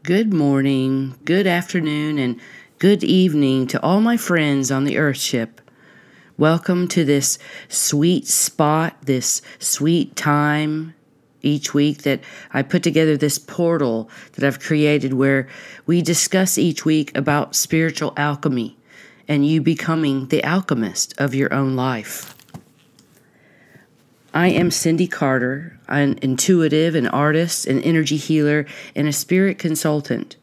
Good morning, good afternoon, and good evening to all my friends on the Earthship. Welcome to this sweet spot, this sweet time each week that I put together this portal that I've created where we discuss each week about spiritual alchemy and you becoming the alchemist of your own life. I am Cindy Carter, an intuitive, an artist, an energy healer, and a spirit consultant.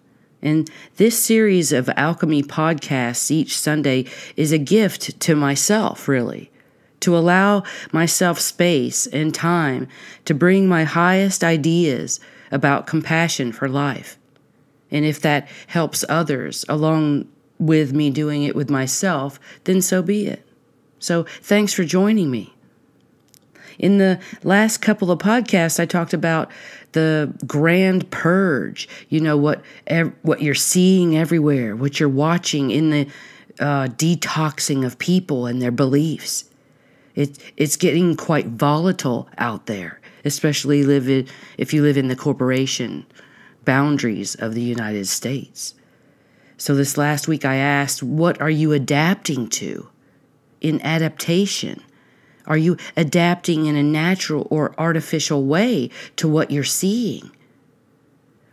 And this series of alchemy podcasts each Sunday is a gift to myself, really, to allow myself space and time to bring my highest ideas about compassion for life. And if that helps others along with me doing it with myself, then so be it. So thanks for joining me. In the last couple of podcasts, I talked about the grand purge, what you're seeing everywhere, what you're watching in the detoxing of people and their beliefs. It's getting quite volatile out there, especially if you live in the corporation boundaries of the United States. So this last week I asked, what are you adapting to in adaptation? Are you adapting in a natural or artificial way to what you're seeing?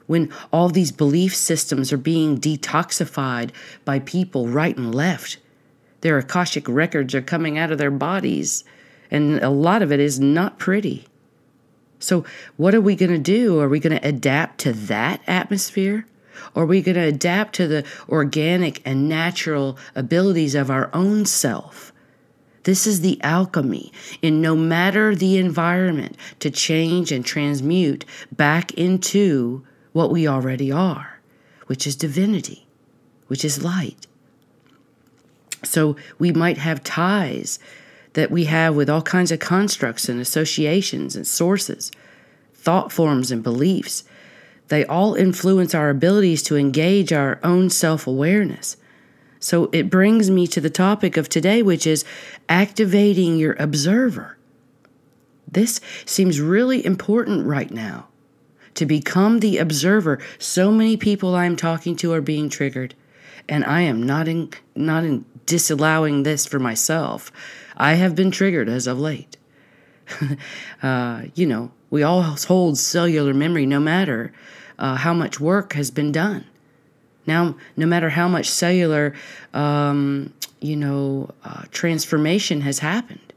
When all these belief systems are being detoxified by people right and left, their Akashic records are coming out of their bodies, and a lot of it is not pretty. So what are we going to do? Are we going to adapt to that atmosphere? Or are we going to adapt to the organic and natural abilities of our own self? This is the alchemy in no matter the environment to change and transmute back into what we already are, which is divinity, which is light. So we might have ties that we have with all kinds of constructs and associations and sources, thought forms and beliefs. They all influence our abilities to engage our own self-awareness. So it brings me to the topic of today, which is activating your observer. This seems really important right now, to become the observer. So many people I'm talking to are being triggered, and I am not in disallowing this for myself. I have been triggered as of late. We all hold cellular memory no matter how much work has been done. Now, no matter how much cellular, transformation has happened,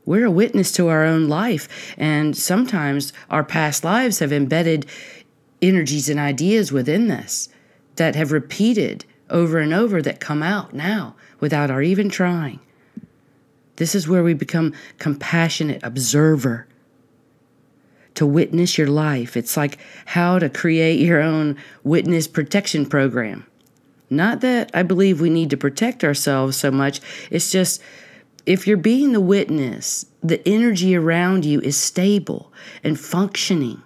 we're a witness to our own life. And sometimes our past lives have embedded energies and ideas within this that have repeated over and over that come out now without our even trying. This is where we become compassionate observer. To witness your life. It's like how to create your own witness protection program. Not that I believe we need to protect ourselves so much. It's just, if you're being the witness, the energy around you is stable and functioning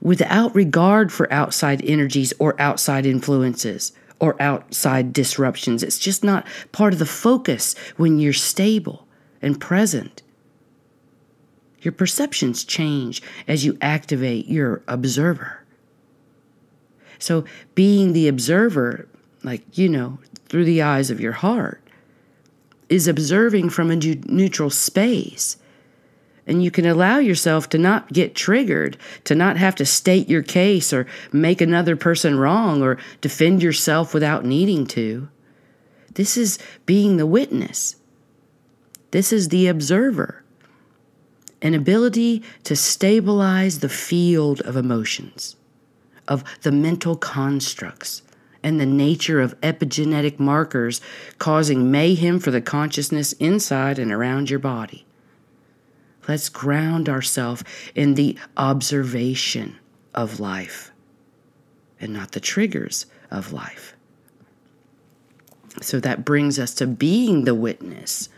without regard for outside energies or outside influences or outside disruptions. It's just not part of the focus when you're stable and present. Your perceptions change as you activate your observer. So being the observer, through the eyes of your heart, is observing from a neutral space. And you can allow yourself to not get triggered, to not have to state your case or make another person wrong or defend yourself without needing to. This is being the witness. This is the observer. An ability to stabilize the field of emotions, of the mental constructs, and the nature of epigenetic markers causing mayhem for the consciousness inside and around your body. Let's ground ourselves in the observation of life and not the triggers of life. So that brings us to being the witness.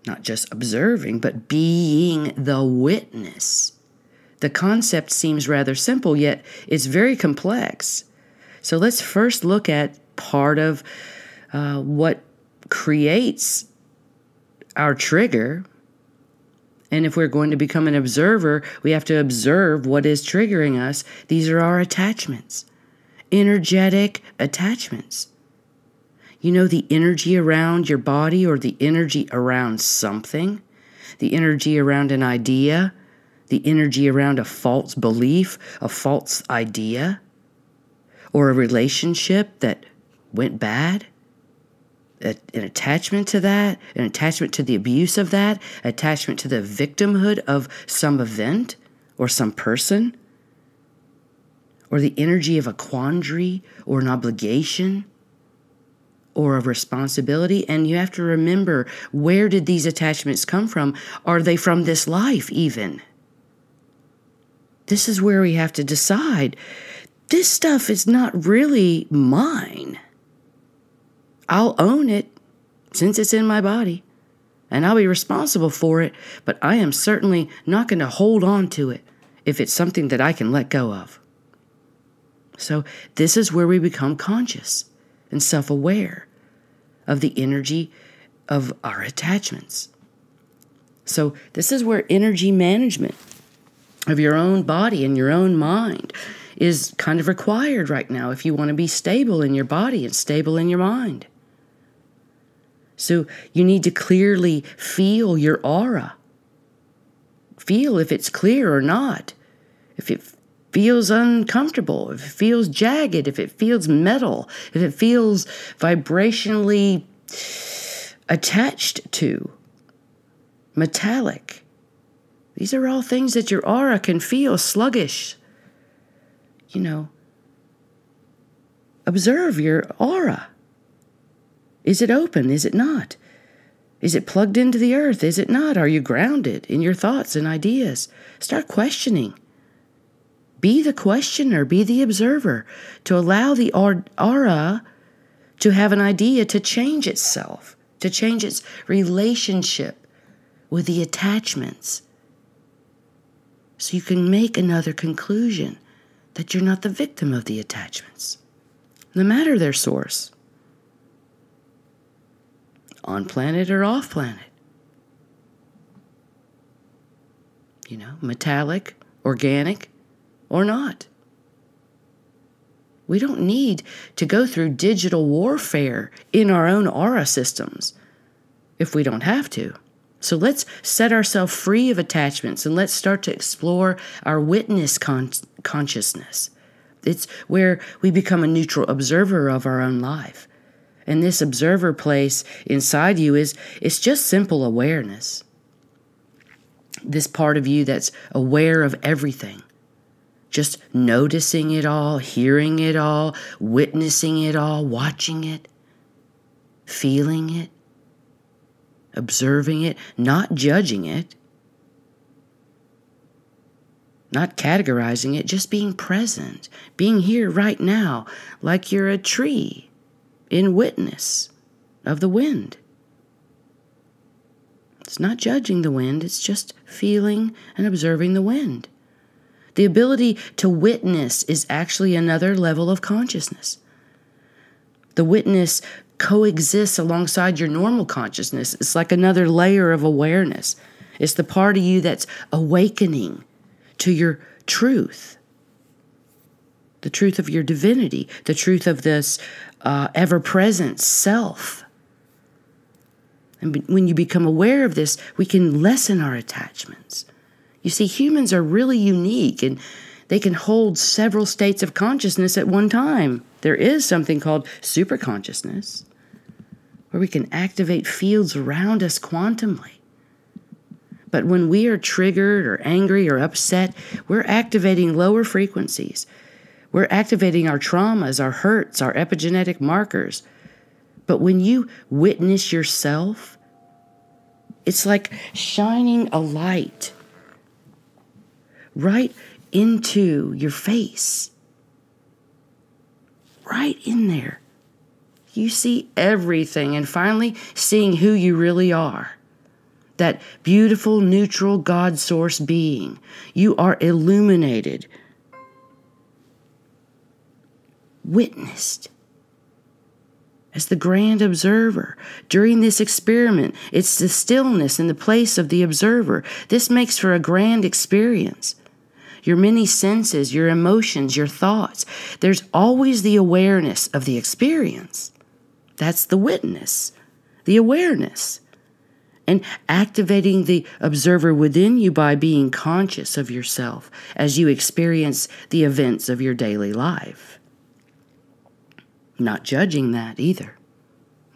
Not just observing, but being the witness. The concept seems rather simple, yet it's very complex. So let's first look at part of what creates our trigger And if we're going to become an observer, we have to observe what is triggering us. These are our attachments, energetic attachments. You know, the energy around your body or the energy around something, the energy around an idea, the energy around a false belief, a false idea, or a relationship that went bad. An attachment to that, an attachment to the abuse of that, attachment to the victimhood of some event or some person, or the energy of a quandary or an obligation or a responsibility. And you have to remember, where did these attachments come from? Are they from this life even? This is where we have to decide. This stuff is not really mine. I'll own it since it's in my body, and I'll be responsible for it, but I am certainly not going to hold on to it if it's something that I can let go of. So this is where we become conscious and self-aware of the energy of our attachments. So this is where energy management of your own body and your own mind is kind of required right now if you want to be stable in your body and stable in your mind. So you need to clearly feel your aura. Feel if it's clear or not. If it feels uncomfortable, if it feels jagged, if it feels metal, if it feels vibrationally attached to, metallic. These are all things that your aura can feel sluggish. You know, observe your aura. Is it open? Is it not? Is it plugged into the earth? Is it not? Are you grounded in your thoughts and ideas? Start questioning. Be the questioner. Be the observer. To allow the aura to have an idea to change itself, to change its relationship with the attachments. So you can make another conclusion that you're not the victim of the attachments, no matter their source. On planet or off planet. You know, metallic, organic, or not. We don't need to go through digital warfare in our own aura systems if we don't have to. So let's set ourselves free of attachments and let's start to explore our witness consciousness. It's where we become a neutral observer of our own life. And this observer place inside you it's just simple awareness. This part of you that's aware of everything. Just noticing it all, hearing it all, witnessing it all, watching it, feeling it, observing it, not judging it, not categorizing it, just being present, being here right now, like you're a tree. In witness of the wind. It's not judging the wind, it's just feeling and observing the wind. The ability to witness is actually another level of consciousness. The witness coexists alongside your normal consciousness. It's like another layer of awareness. It's the part of you that's awakening to your truth. The truth of your divinity, the truth of this ever-present self. And when you become aware of this, we can lessen our attachments. You see, humans are really unique, and they can hold several states of consciousness at one time. There is something called superconsciousness, where we can activate fields around us quantumly. But when we are triggered or angry or upset, we're activating lower frequencies. We're activating our traumas, our hurts, our epigenetic markers. But when you witness yourself, it's like shining a light right into your face. Right in there. You see everything, and finally seeing who you really are. That beautiful, neutral God source being. You are illuminated. Witnessed as the grand observer. During this experiment, it's the stillness in the place of the observer. This makes for a grand experience. Your many senses, your emotions, your thoughts. There's always the awareness of the experience. That's the witness, the awareness. And activating the observer within you by being conscious of yourself as you experience the events of your daily life. Not judging that either.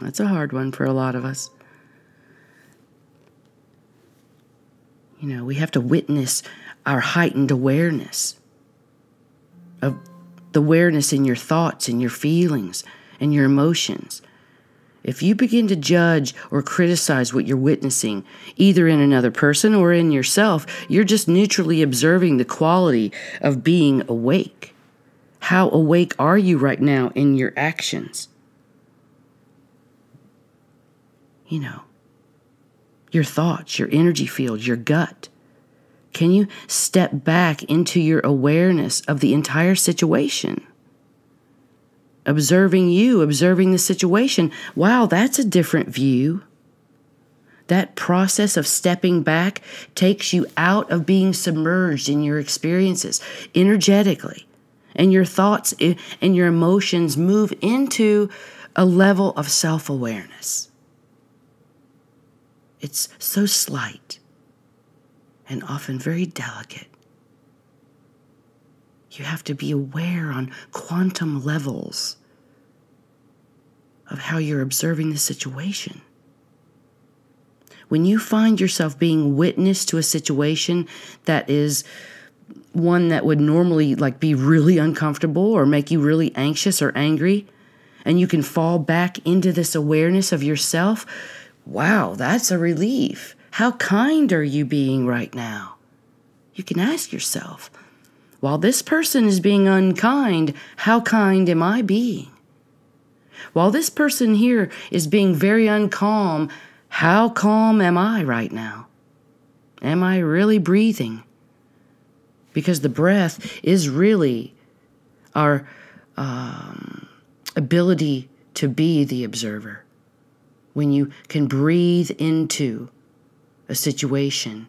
That's a hard one for a lot of us. We have to witness our heightened awareness of the awareness in your thoughts and your feelings and your emotions. If you begin to judge or criticize what you're witnessing, either in another person or in yourself, you're just neutrally observing the quality of being awake. How awake are you right now in your actions? Your thoughts, your energy field, your gut. Can you step back into your awareness of the entire situation? Observing you, observing the situation. Wow, that's a different view. That process of stepping back takes you out of being submerged in your experiences energetically. And your thoughts and your emotions move into a level of self-awareness. It's so slight and often very delicate. You have to be aware on quantum levels of how you're observing the situation. When you find yourself being witness to a situation that is one that would normally be really uncomfortable or make you really anxious or angry, and you can fall back into this awareness of yourself, wow, that's a relief. How kind are you being right now? You can ask yourself, while this person is being unkind, how kind am I being? While this person here is being very uncalm, how calm am I right now? Am I really breathing? Because the breath is really our ability to be the observer. When you can breathe into a situation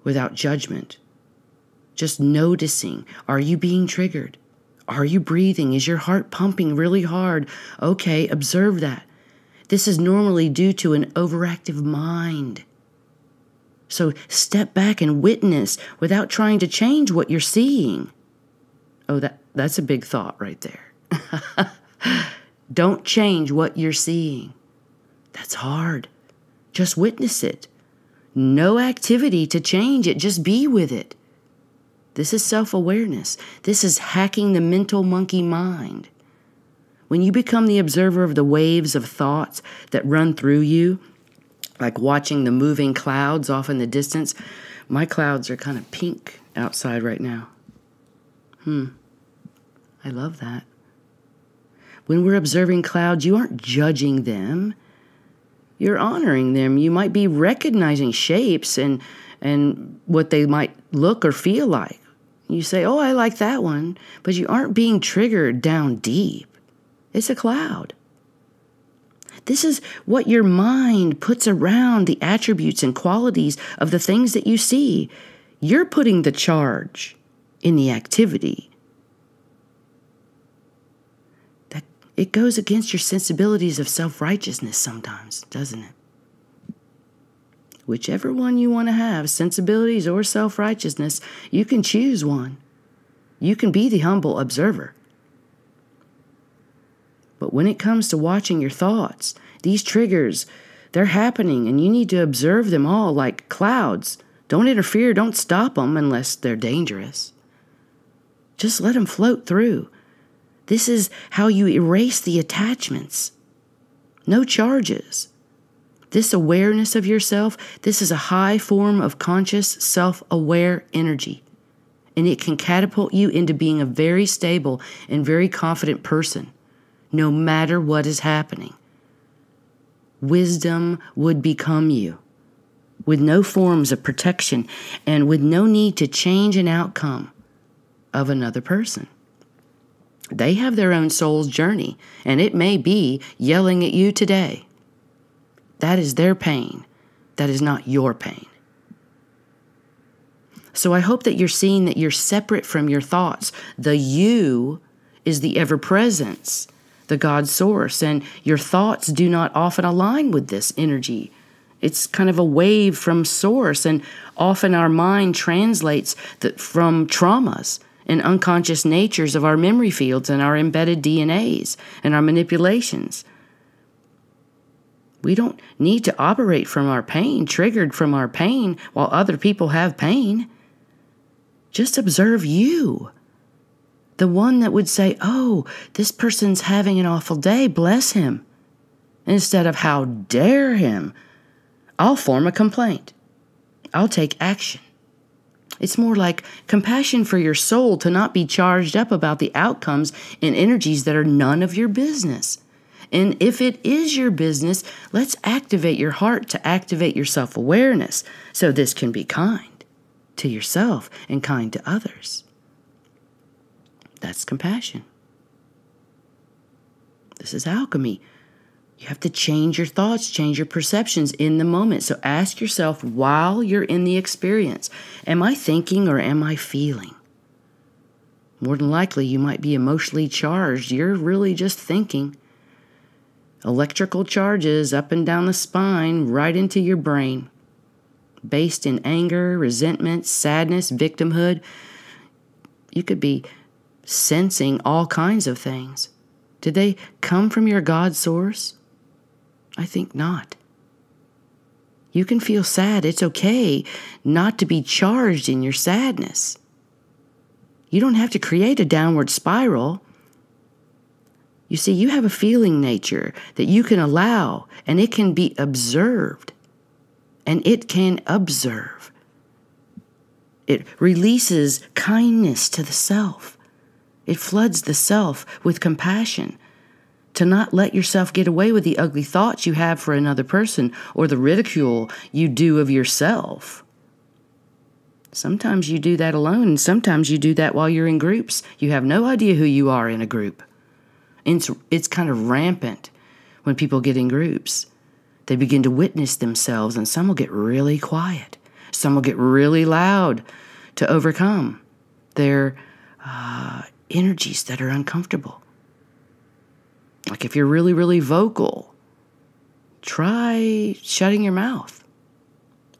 without judgment, just noticing, are you being triggered? Are you breathing? Is your heart pumping really hard? Okay, observe that. This is normally due to an overactive mind. So step back and witness without trying to change what you're seeing. Oh, that's a big thought right there. Don't change what you're seeing. That's hard. Just witness it. No activity to change it. Just be with it. This is self-awareness. This is hacking the mental monkey mind. When you become the observer of the waves of thoughts that run through you, like watching the moving clouds off in the distance. My clouds are kind of pink outside right now. I love that. When we're observing clouds, you aren't judging them. You're honoring them. You might be recognizing shapes and what they might look or feel like. You say, oh, I like that one. But you aren't being triggered down deep. It's a cloud. This is what your mind puts around the attributes and qualities of the things that you see. You're putting the charge in the activity. It goes against your sensibilities of self-righteousness sometimes, doesn't it? Whichever one you want to have, sensibilities or self-righteousness, you can choose one. You can be the humble observer. But when it comes to watching your thoughts, these triggers, they're happening and you need to observe them all like clouds. Don't interfere, don't stop them unless they're dangerous. Just let them float through. This is how you erase the attachments. No charges. This awareness of yourself, this is a high form of conscious, self-aware energy. And it can catapult you into being a very stable and very confident person, no matter what is happening. Wisdom would become you, with no forms of protection and with no need to change an outcome of another person. They have their own soul's journey, and it may be yelling at you today. That is their pain. That is not your pain. So I hope that you're seeing that you're separate from your thoughts. The you is the ever-presence, the God source, and your thoughts do not often align with this energy. It's kind of a wave from source, and often our mind translates from traumas and unconscious natures of our memory fields and our embedded DNAs and our manipulations. We don't need to operate from our pain, triggered from our pain, while other people have pain. Just observe you. The one that would say, oh, this person's having an awful day, bless him. Instead of, how dare him. I'll form a complaint. I'll take action. It's more like compassion for your soul to not be charged up about the outcomes and energies that are none of your business. And if it is your business, let's activate your heart to activate your self-awareness so this can be kind to yourself and kind to others. That's compassion. This is alchemy. You have to change your thoughts, change your perceptions in the moment. So ask yourself while you're in the experience, am I thinking or am I feeling? More than likely, you might be emotionally charged. You're really just thinking. Electrical charges up and down the spine, right into your brain, based in anger, resentment, sadness, victimhood. You could be sensing all kinds of things. Did they come from your God source? I think not. You can feel sad. It's okay not to be charged in your sadness. You don't have to create a downward spiral. You see, you have a feeling nature that you can allow, and it can be observed. And it can observe. It releases kindness to the self. It floods the self with compassion. To not let yourself get away with the ugly thoughts you have for another person or the ridicule you do of yourself. Sometimes you do that alone, and sometimes you do that while you're in groups. You have no idea who you are in a group. It's kind of rampant when people get in groups. They begin to witness themselves, and some will get really quiet. Some will get really loud to overcome their energies that are uncomfortable. Like if you're really, really vocal, try shutting your mouth.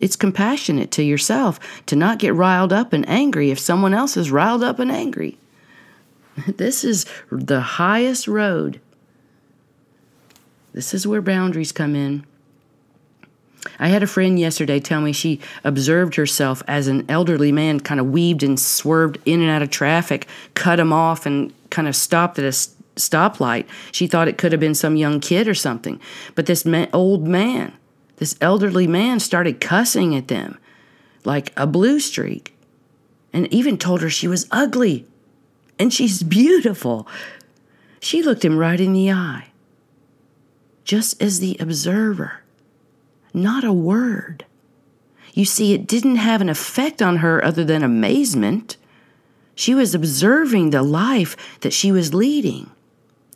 It's compassionate to yourself to not get riled up and angry if someone else is riled up and angry. This is the highest road. This is where boundaries come in. I had a friend yesterday tell me she observed herself as an elderly man kind of weaved and swerved in and out of traffic, cut him off, and kind of stopped at a stoplight. She thought it could have been some young kid or something. But this old man, this elderly man, started cussing at them like a blue streak, and even told her she was ugly and she's beautiful. She looked him right in the eye, just as the observer. Not a word. You see, it didn't have an effect on her other than amazement. She was observing the life that she was leading,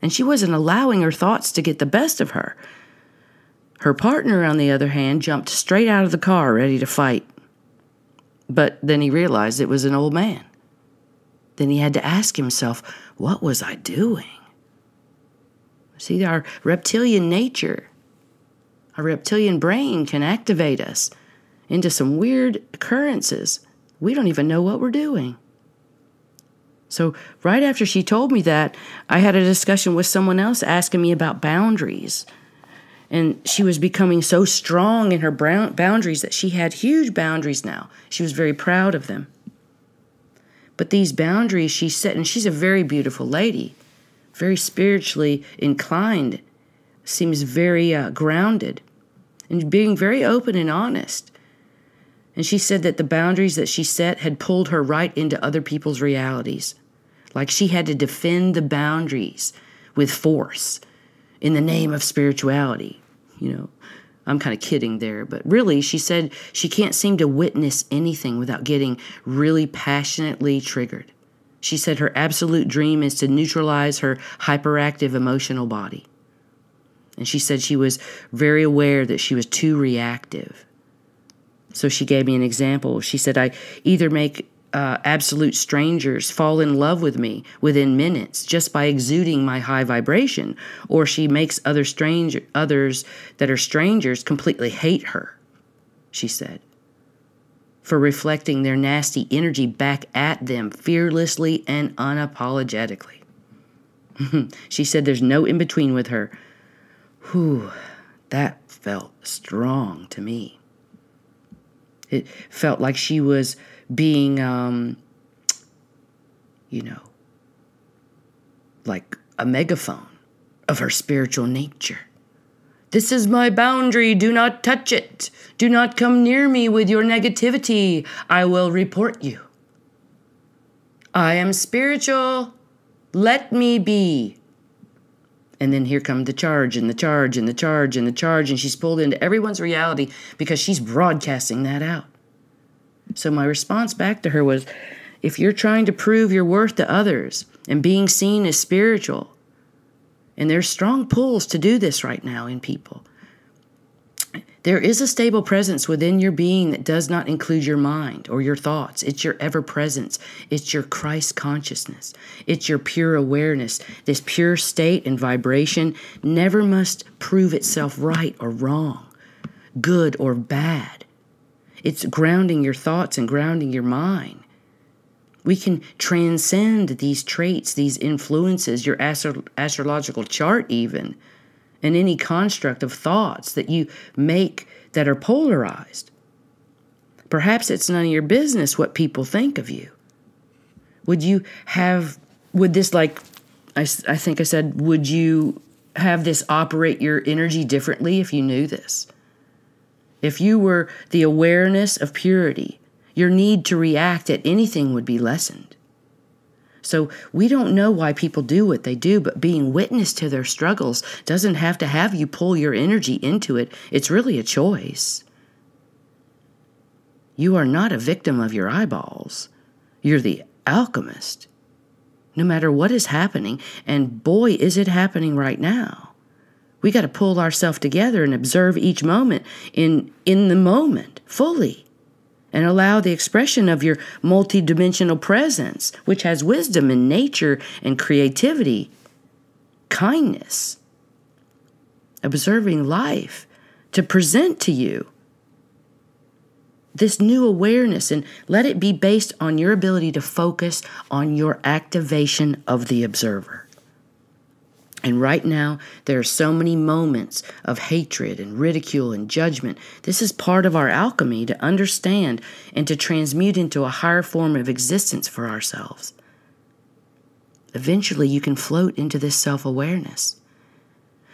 and she wasn't allowing her thoughts to get the best of her. Her partner, on the other hand, jumped straight out of the car, ready to fight. But then he realized it was an old man. Then he had to ask himself, what was I doing? See, our reptilian nature, our reptilian brain can activate us into some weird occurrences. We don't even know what we're doing. So right after she told me that, I had a discussion with someone else asking me about boundaries. And she was becoming so strong in her boundaries that she had huge boundaries now. She was very proud of them. But these boundaries she set, and she's a very beautiful lady, very spiritually inclined, seems very grounded, and being very open and honest. And she said that the boundaries that she set had pulled her right into other people's realities. Like she had to defend the boundaries with force in the name of spirituality. You know, I'm kind of kidding there, but really she said she can't seem to witness anything without getting really passionately triggered. She said her absolute dream is to neutralize her hyperactive emotional body. And she said she was very aware that she was too reactive. So she gave me an example. She said, I either make absolute strangers fall in love with me within minutes just by exuding my high vibration, or she makes others that are strangers completely hate her, she said, for reflecting their nasty energy back at them fearlessly and unapologetically. She said there's no in-between with her. Whew, that felt strong to me. It felt like she was being, like a megaphone of her spiritual nature. This is my boundary. Do not touch it. Do not come near me with your negativity. I will report you. I am spiritual. Let me be. And then here come the charge and the charge and the charge and the charge. And she's pulled into everyone's reality because she's broadcasting that out. So my response back to her was, if you're trying to prove your worth to others and being seen as spiritual, and there's strong pulls to do this right now in people, there is a stable presence within your being that does not include your mind or your thoughts. It's your ever-presence. It's your Christ consciousness. It's your pure awareness. This pure state and vibration never must prove itself right or wrong, good or bad. It's grounding your thoughts and grounding your mind. We can transcend these traits, these influences, your astrological chart even, and any construct of thoughts that you make that are polarized. Perhaps it's none of your business what people think of you. Would you have this operate your energy differently if you knew this? If you were the awareness of purity, your need to react at anything would be lessened. So we don't know why people do what they do, but being witness to their struggles doesn't have to have you pull your energy into it. It's really a choice. You are not a victim of your eyeballs. You're the alchemist. No matter what is happening, and boy, is it happening right now. We got to pull ourselves together and observe each moment in the moment fully, and allow the expression of your multidimensional presence, which has wisdom and nature and creativity, kindness, observing life, to present to you this new awareness, and let it be based on your ability to focus on your activation of the observer. And right now, there are so many moments of hatred and ridicule and judgment. This is part of our alchemy to understand and to transmute into a higher form of existence for ourselves. Eventually, you can float into this self-awareness.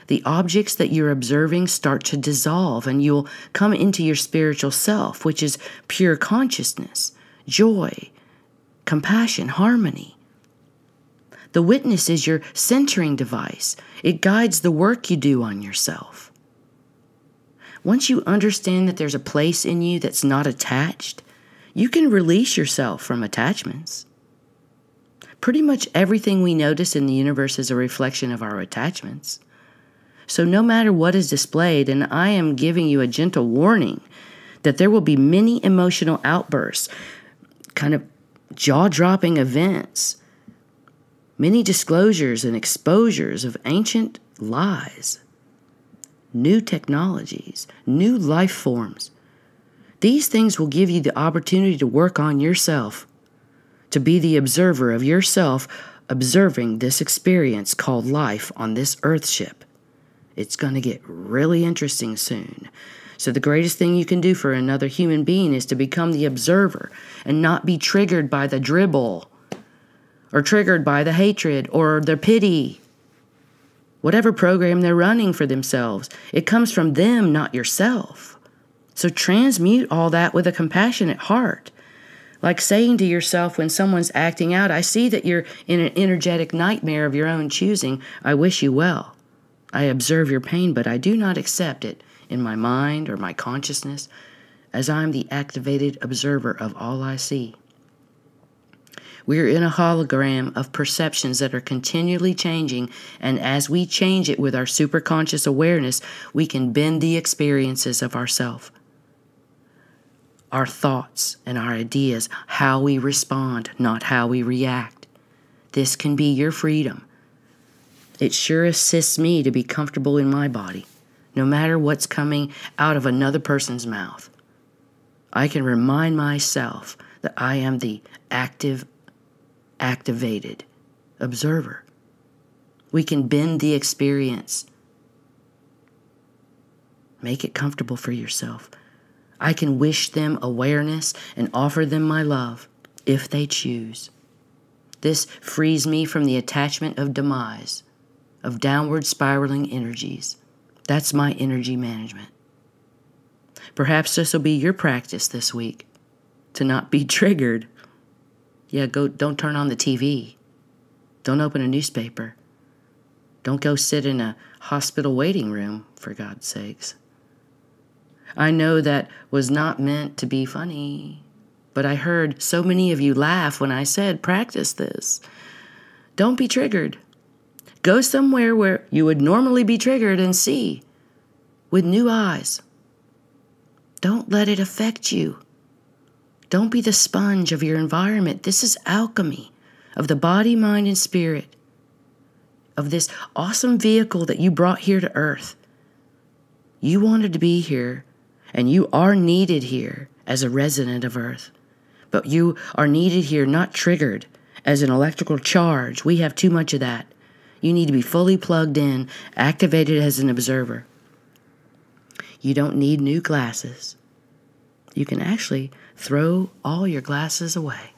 The objects that you're observing start to dissolve, and you'll come into your spiritual self, which is pure consciousness, joy, compassion, harmony. The witness is your centering device. It guides the work you do on yourself. Once you understand that there's a place in you that's not attached, you can release yourself from attachments. Pretty much everything we notice in the universe is a reflection of our attachments. So no matter what is displayed, and I am giving you a gentle warning that there will be many emotional outbursts, kind of jaw-dropping events, many disclosures and exposures of ancient lies, new technologies, new life forms. These things will give you the opportunity to work on yourself, to be the observer of yourself, observing this experience called life on this earth ship. It's going to get really interesting soon. So the greatest thing you can do for another human being is to become the observer and not be triggered by the dribble, or triggered by the hatred or the pity. Whatever program they're running for themselves, it comes from them, not yourself. So transmute all that with a compassionate heart. Like saying to yourself when someone's acting out, I see that you're in an energetic nightmare of your own choosing. I wish you well. I observe your pain, but I do not accept it in my mind or my consciousness, as I'm the activated observer of all I see. We're in a hologram of perceptions that are continually changing, and as we change it with our superconscious awareness, we can bend the experiences of ourself, our thoughts and our ideas, how we respond, not how we react. This can be your freedom. It sure assists me to be comfortable in my body, no matter what's coming out of another person's mouth. I can remind myself that I am the activated observer. We can bend the experience. Make it comfortable for yourself. I can wish them awareness and offer them my love if they choose. This frees me from the attachment of demise, of downward spiraling energies. That's my energy management. Perhaps this will be your practice this week, to not be triggered. Yeah, don't turn on the TV. Don't open a newspaper. Don't go sit in a hospital waiting room, for God's sakes. I know that was not meant to be funny, but I heard so many of you laugh when I said, practice this. Don't be triggered. Go somewhere where you would normally be triggered and see with new eyes. Don't let it affect you. Don't be the sponge of your environment. This is alchemy of the body, mind, and spirit, of this awesome vehicle that you brought here to earth. You wanted to be here, and you are needed here as a resident of earth. But you are needed here not triggered as an electrical charge. We have too much of that. You need to be fully plugged in, activated as an observer. You don't need new glasses. You can actually throw all your glasses away.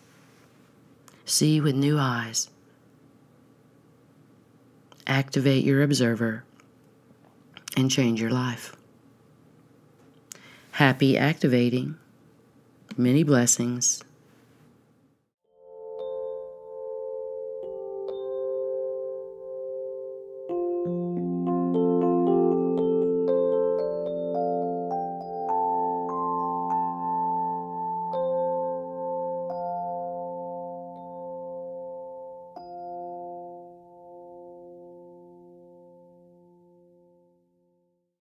See with new eyes. Activate your observer and change your life. Happy activating. Many blessings.